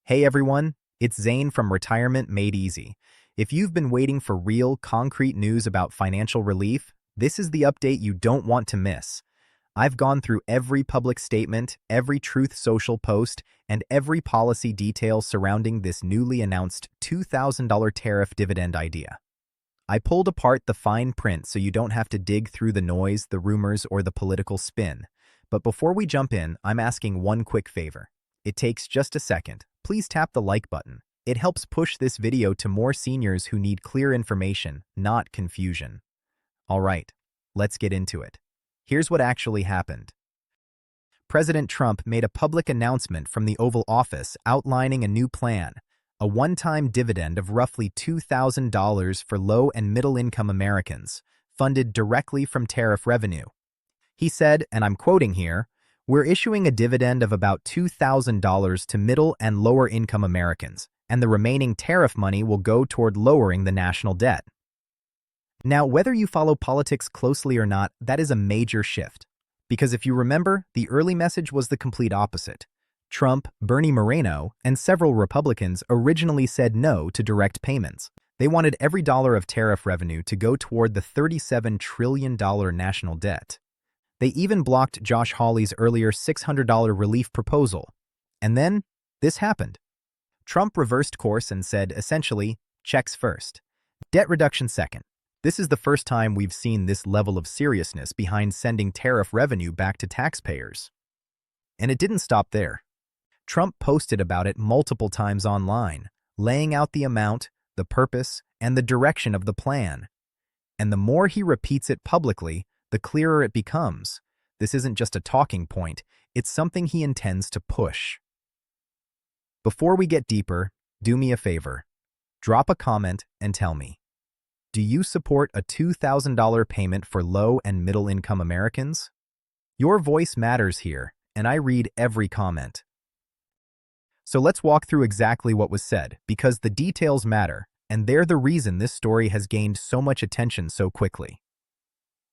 Hey everyone, it's Zane from Retirement Made Easy. If you've been waiting for real, concrete news about financial relief, this is the update you don't want to miss. I've gone through every public statement, every Truth Social post, and every policy detail surrounding this newly announced $2,000 tariff dividend idea. I pulled apart the fine print so you don't have to dig through the noise, the rumors, or the political spin. But before we jump in, I'm asking one quick favor. It takes just a second. Please tap the like button. It helps push this video to more seniors who need clear information, not confusion. All right, let's get into it. Here's what actually happened. President Trump made a public announcement from the Oval Office outlining a new plan, a one-time dividend of roughly $2,000 for low- and middle-income Americans, funded directly from tariff revenue. He said, and I'm quoting here, "We're issuing a dividend of about $2,000 to middle and lower-income Americans, and the remaining tariff money will go toward lowering the national debt." Now, whether you follow politics closely or not, that is a major shift. Because if you remember, the early message was the complete opposite. Trump, Bernie Moreno, and several Republicans originally said no to direct payments. They wanted every dollar of tariff revenue to go toward the $37 trillion national debt. They even blocked Josh Hawley's earlier $600 relief proposal. And then, this happened. Trump reversed course and said, essentially, checks first, debt reduction second. This is the first time we've seen this level of seriousness behind sending tariff revenue back to taxpayers. And it didn't stop there. Trump posted about it multiple times online, laying out the amount, the purpose, and the direction of the plan. And the more he repeats it publicly, the clearer it becomes. This isn't just a talking point, it's something he intends to push. Before we get deeper, do me a favor. Drop a comment and tell me, do you support a $2,000 payment for low- and middle-income Americans? Your voice matters here, and I read every comment. So let's walk through exactly what was said, because the details matter, and they're the reason this story has gained so much attention so quickly.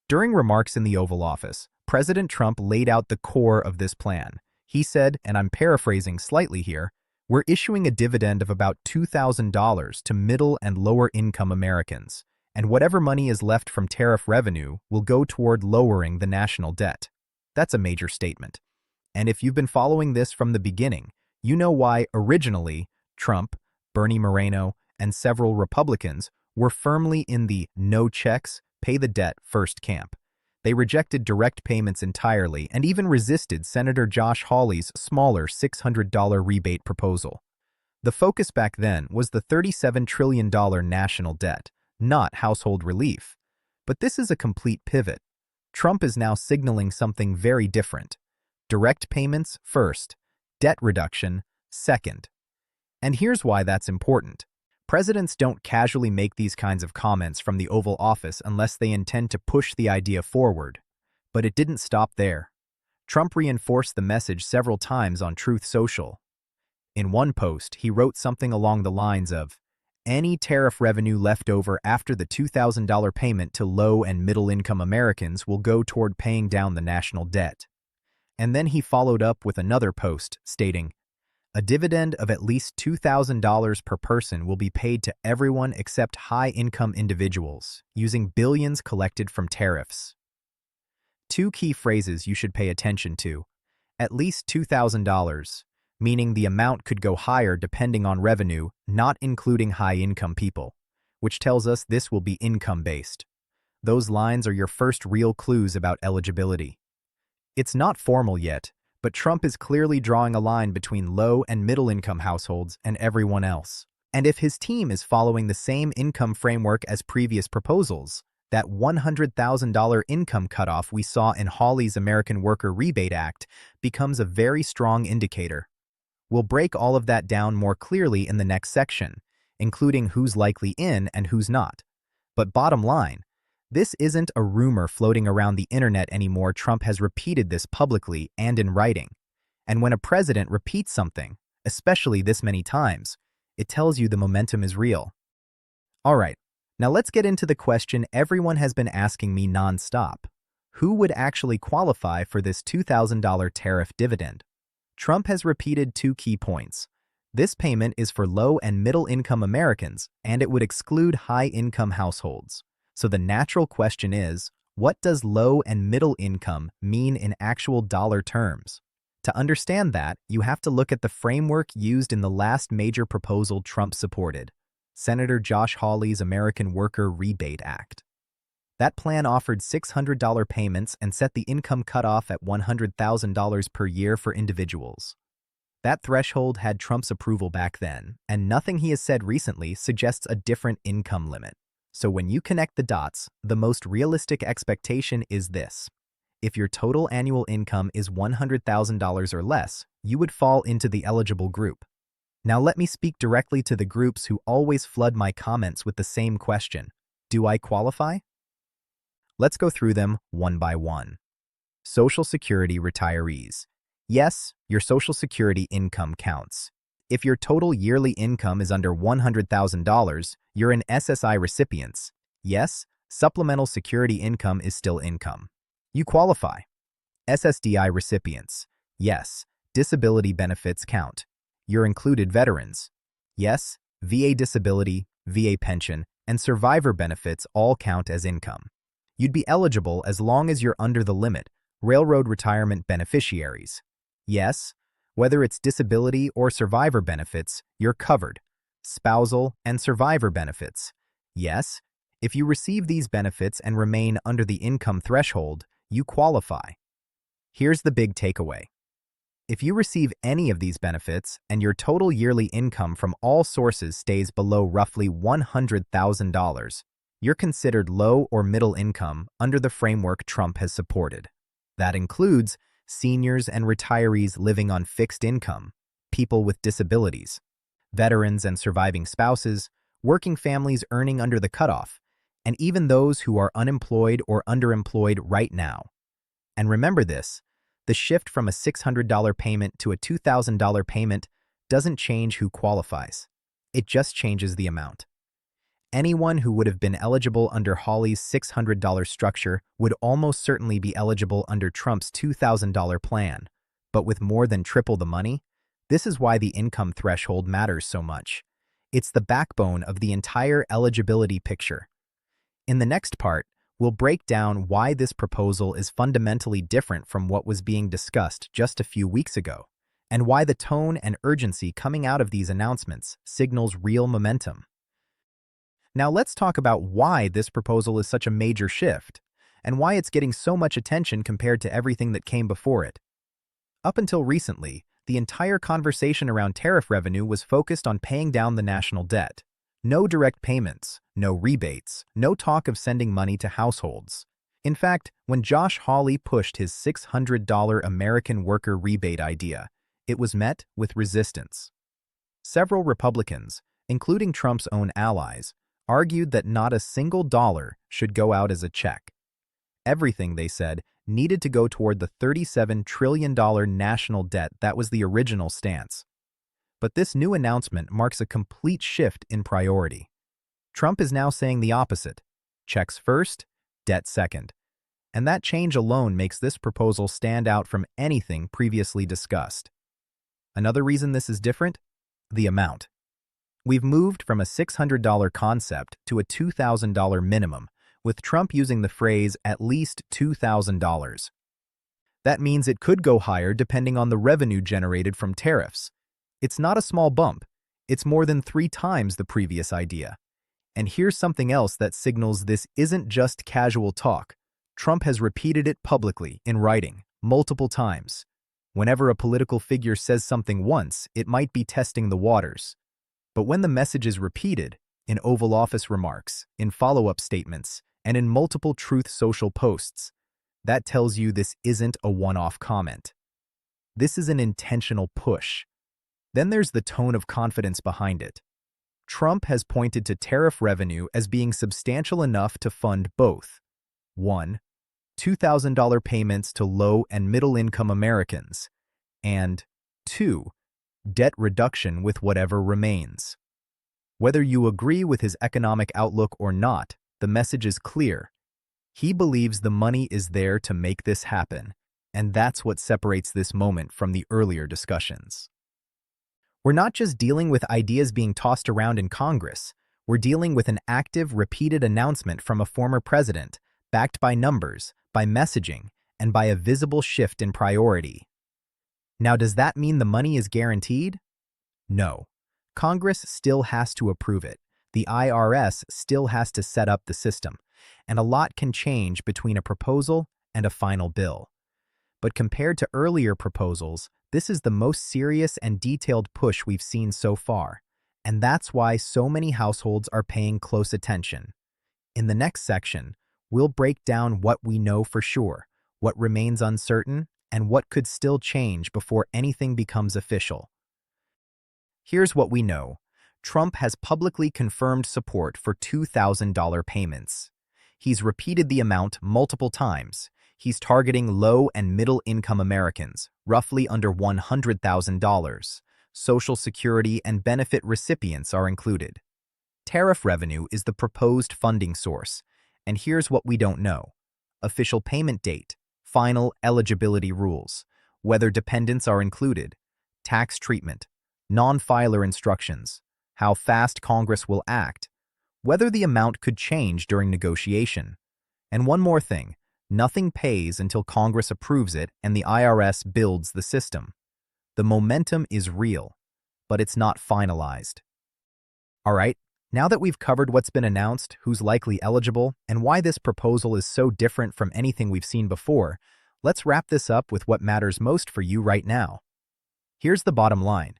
During remarks in the Oval Office, President Trump laid out the core of this plan. He said, and I'm paraphrasing slightly here, "We're issuing a dividend of about $2,000 to middle and lower-income Americans, and whatever money is left from tariff revenue will go toward lowering the national debt." That's a major statement. And if you've been following this from the beginning, you know why originally Trump, Bernie Moreno, and several Republicans were firmly in the no checks, pay the debt first camp. They rejected direct payments entirely and even resisted Senator Josh Hawley's smaller $600 rebate proposal. The focus back then was the $37 trillion national debt, not household relief. But this is a complete pivot. Trump is now signaling something very different. Direct payments first, debt reduction second. And here's why that's important. Presidents don't casually make these kinds of comments from the Oval Office unless they intend to push the idea forward. But it didn't stop there. Trump reinforced the message several times on Truth Social. In one post, he wrote something along the lines of, "Any tariff revenue left over after the $2,000 payment to low- and middle-income Americans will go toward paying down the national debt." And then he followed up with another post stating, "A dividend of at least $2,000 per person will be paid to everyone except high-income individuals, using billions collected from tariffs." Two key phrases you should pay attention to. At least $2,000, meaning the amount could go higher depending on revenue, not including high-income people, which tells us this will be income-based. Those lines are your first real clues about eligibility. It's not formal yet, but Trump is clearly drawing a line between low- and middle-income households and everyone else. And if his team is following the same income framework as previous proposals, that $100,000 income cutoff we saw in Hawley's American Worker Rebate Act becomes a very strong indicator. We'll break all of that down more clearly in the next section, including who's likely in and who's not. But bottom line, this isn't a rumor floating around the internet anymore. Trump has repeated this publicly and in writing. And when a president repeats something, especially this many times, it tells you the momentum is real. All right, now let's get into the question everyone has been asking me nonstop. Who would actually qualify for this $2,000 tariff dividend? Trump has repeated two key points. This payment is for low and middle-income Americans, and it would exclude high-income households. So the natural question is, what does low and middle income mean in actual dollar terms? To understand that, you have to look at the framework used in the last major proposal Trump supported, Senator Josh Hawley's American Worker Rebate Act. That plan offered $600 payments and set the income cutoff at $100,000 per year for individuals. That threshold had Trump's approval back then, and nothing he has said recently suggests a different income limit. So when you connect the dots, the most realistic expectation is this. If your total annual income is $100,000 or less, you would fall into the eligible group. Now let me speak directly to the groups who always flood my comments with the same question. Do I qualify? Let's go through them one by one. Social Security retirees. Yes, your Social Security income counts. If your total yearly income is under $100,000, you're an SSI recipient. Yes, supplemental security income is still income. You qualify. SSDI recipients. Yes, disability benefits count. You're included veterans. Yes, VA disability, VA pension, and survivor benefits all count as income. You'd be eligible as long as you're under the limit. Railroad retirement beneficiaries. Yes, whether it's disability or survivor benefits, you're covered. Spousal and survivor benefits. Yes, if you receive these benefits and remain under the income threshold, you qualify. Here's the big takeaway. If you receive any of these benefits and your total yearly income from all sources stays below roughly $100,000, you're considered low or middle income under the framework Trump has supported. That includes seniors and retirees living on fixed income, people with disabilities, veterans and surviving spouses, working families earning under the cutoff, and even those who are unemployed or underemployed right now. And remember this, the shift from a $600 payment to a $2,000 payment doesn't change who qualifies. It just changes the amount. Anyone who would have been eligible under Hawley's $600 structure would almost certainly be eligible under Trump's $2,000 plan. But with more than triple the money, this is why the income threshold matters so much. It's the backbone of the entire eligibility picture. In the next part, we'll break down why this proposal is fundamentally different from what was being discussed just a few weeks ago, and why the tone and urgency coming out of these announcements signals real momentum. Now let's talk about why this proposal is such a major shift, and why it's getting so much attention compared to everything that came before it. Up until recently, the entire conversation around tariff revenue was focused on paying down the national debt. No direct payments, no rebates, no talk of sending money to households. In fact, when Josh Hawley pushed his $600 American Worker Rebate idea, it was met with resistance. Several Republicans, including Trump's own allies, argued that not a single dollar should go out as a check. Everything, they said, needed to go toward the $37 trillion national debt that was the original stance. But this new announcement marks a complete shift in priority. Trump is now saying the opposite. Checks first, debt second. And that change alone makes this proposal stand out from anything previously discussed. Another reason this is different? The amount. We've moved from a $600 concept to a $2,000 minimum, with Trump using the phrase at least $2,000. That means it could go higher depending on the revenue generated from tariffs. It's not a small bump. It's more than 3 times the previous idea. And here's something else that signals this isn't just casual talk. Trump has repeated it publicly, in writing, multiple times. Whenever a political figure says something once, it might be testing the waters. But when the message is repeated, in Oval Office remarks, in follow-up statements, and in multiple Truth Social posts, that tells you this isn't a one-off comment. This is an intentional push. Then there's the tone of confidence behind it. Trump has pointed to tariff revenue as being substantial enough to fund both 1. $2,000 payments to low and middle-income Americans, and 2. Debt reduction with whatever remains. Whether you agree with his economic outlook or not, the message is clear. He believes the money is there to make this happen, and that's what separates this moment from the earlier discussions. We're not just dealing with ideas being tossed around in Congress. We're dealing with an active, repeated announcement from a former president, backed by numbers, by messaging, and by a visible shift in priority. Now, does that mean the money is guaranteed? No. Congress still has to approve it. The IRS still has to set up the system, and a lot can change between a proposal and a final bill. But compared to earlier proposals, this is the most serious and detailed push we've seen so far, and that's why so many households are paying close attention. In the next section, we'll break down what we know for sure, what remains uncertain, and what could still change before anything becomes official. Here's what we know. Trump has publicly confirmed support for $2,000 payments. He's repeated the amount multiple times. He's targeting low and middle-income Americans, roughly under $100,000. Social Security and benefit recipients are included. Tariff revenue is the proposed funding source, and here's what we don't know. Official payment date, final eligibility rules, whether dependents are included, tax treatment, non-filer instructions, how fast Congress will act, whether the amount could change during negotiation. And one more thing, nothing pays until Congress approves it and the IRS builds the system. The momentum is real, but it's not finalized. All right, now that we've covered what's been announced, who's likely eligible, and why this proposal is so different from anything we've seen before, let's wrap this up with what matters most for you right now. Here's the bottom line.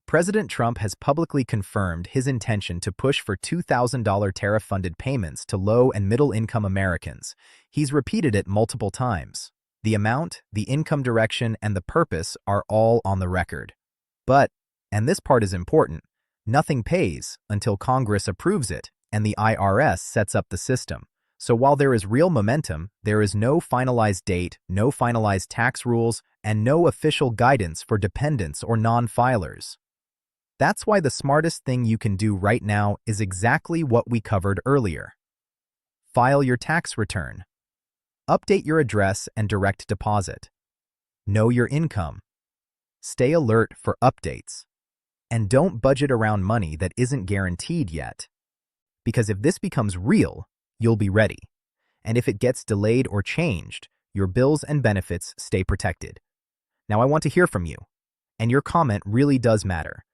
President Trump has publicly confirmed his intention to push for $2,000 tariff-funded payments to low- and middle-income Americans. He's repeated it multiple times. The amount, the income direction, and the purpose are all on the record. But, and this part is important, nothing pays until Congress approves it and the IRS sets up the system. So while there is real momentum, there is no finalized date, no finalized tax rules, and no official guidance for dependents or non-filers. That's why the smartest thing you can do right now is exactly what we covered earlier. File your tax return. Update your address and direct deposit. Know your income. Stay alert for updates. And don't budget around money that isn't guaranteed yet. Because if this becomes real, you'll be ready. And if it gets delayed or changed, your bills and benefits stay protected. Now I want to hear from you. And your comment really does matter.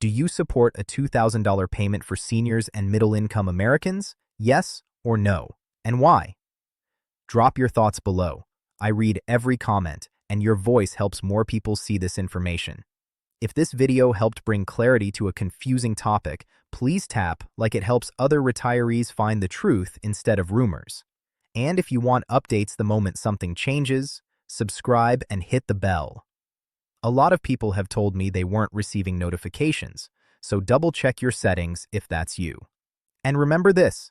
Do you support a $2,000 payment for seniors and middle-income Americans? Yes or no? And why? Drop your thoughts below. I read every comment, and your voice helps more people see this information. If this video helped bring clarity to a confusing topic, please tap like it helps other retirees find the truth instead of rumors. And if you want updates the moment something changes, subscribe and hit the bell. A lot of people have told me they weren't receiving notifications, so double-check your settings if that's you. And remember this,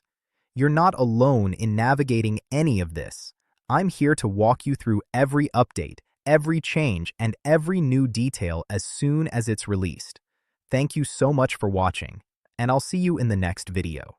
you're not alone in navigating any of this. I'm here to walk you through every update, every change, and every new detail as soon as it's released. Thank you so much for watching, and I'll see you in the next video.